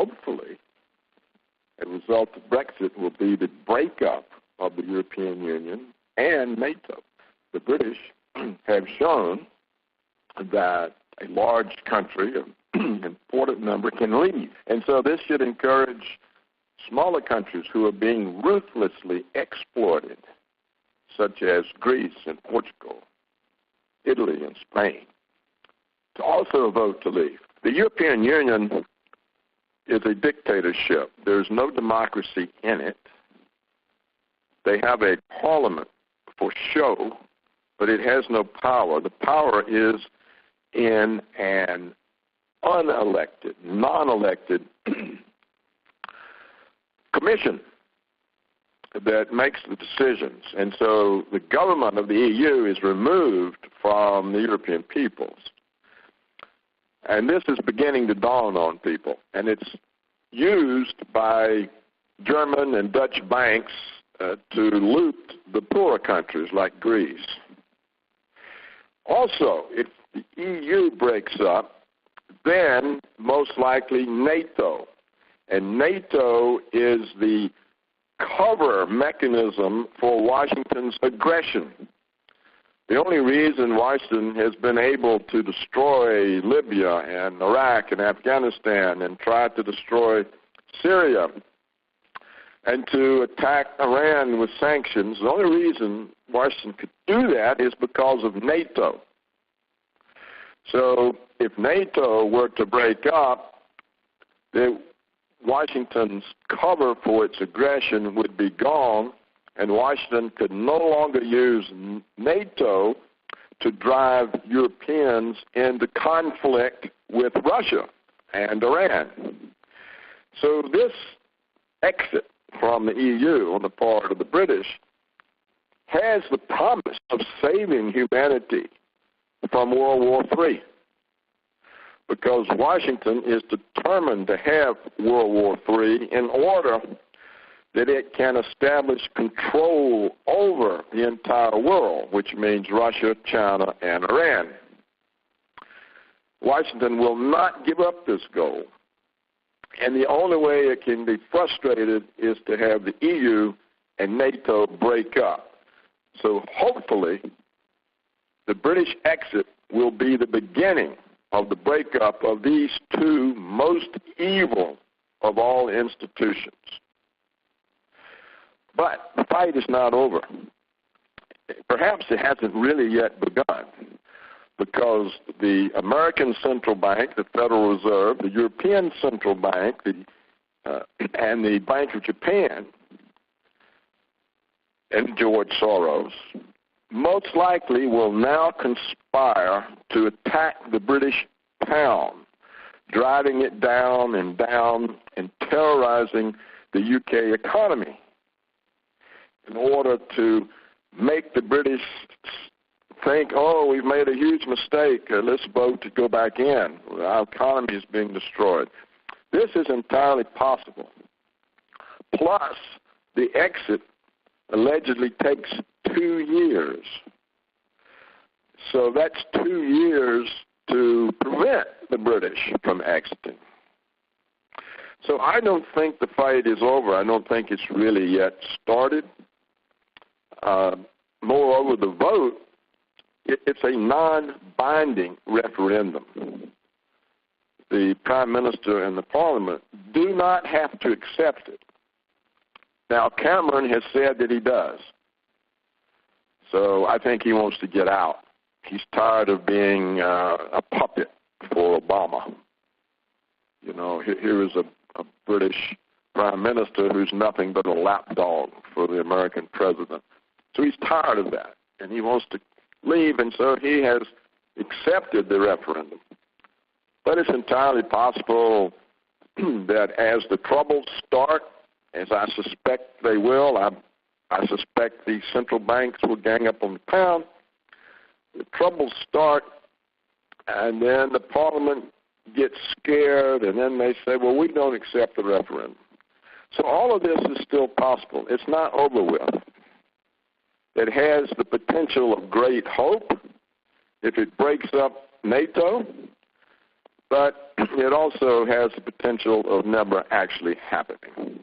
hopefully, a result of Brexit will be the breakup of the European Union and NATO. The British have shown that a large country, an important number, can leave. And so this should encourage smaller countries who are being ruthlessly exploited, such as Greece and Portugal, Italy and Spain, to also vote to leave. The European Union is a dictatorship. There's no democracy in it. They have a parliament for show, but it has no power. The power is in an unelected, non-elected commission that makes the decisions. And so the government of the EU is removed from the European peoples. And this is beginning to dawn on people. And it's used by German and Dutch banks to loot the poorer countries like Greece. Also, if the EU breaks up, then most likely NATO. And NATO is the cover mechanism for Washington's aggression. The only reason Washington has been able to destroy Libya and Iraq and Afghanistan and try to destroy Syria and to attack Iran with sanctions, the only reason Washington could do that is because of NATO. So if NATO were to break up, Washington's cover for its aggression would be gone, and Washington could no longer use NATO to drive Europeans into conflict with Russia and Iran. So this exit from the EU on the part of the British has the promise of saving humanity from World War III, because Washington is determined to have World War III in order that it can establish control over the entire world, which means Russia, China, and Iran. Washington will not give up this goal, and the only way it can be frustrated is to have the EU and NATO break up. So hopefully the British exit will be the beginning of the breakup of these two most evil of all institutions. But the fight is not over. Perhaps it hasn't really yet begun, because the American Central Bank, the Federal Reserve, the European Central Bank, and the Bank of Japan, and George Soros, most likely will now conspire to attack the British pound, driving it down and terrorizing the UK economy in order to make the British think, oh, we've made a huge mistake, let's vote to go back in. Our economy is being destroyed. This is entirely possible. Plus, the exit allegedly takes 2 years. So that's 2 years to prevent the British from exiting. So I don't think the fight is over. I don't think it's really yet started. Moreover, the vote, it's a non-binding referendum. The Prime Minister and the Parliament do not have to accept it. Now, Cameron has said that he does. So I think he wants to get out. He's tired of being a puppet for Obama. You know, here is a British Prime Minister who's nothing but a lapdog for the American president. So he's tired of that, and he wants to leave, and so he has accepted the referendum. But it's entirely possible that as the troubles start, as I suspect they will, I suspect the central banks will gang up on the pound. The troubles start, and then the Parliament gets scared, and then they say, well, we don't accept the referendum. So all of this is still possible. It's not over with. It has the potential of great hope if it breaks up NATO, but it also has the potential of never actually happening.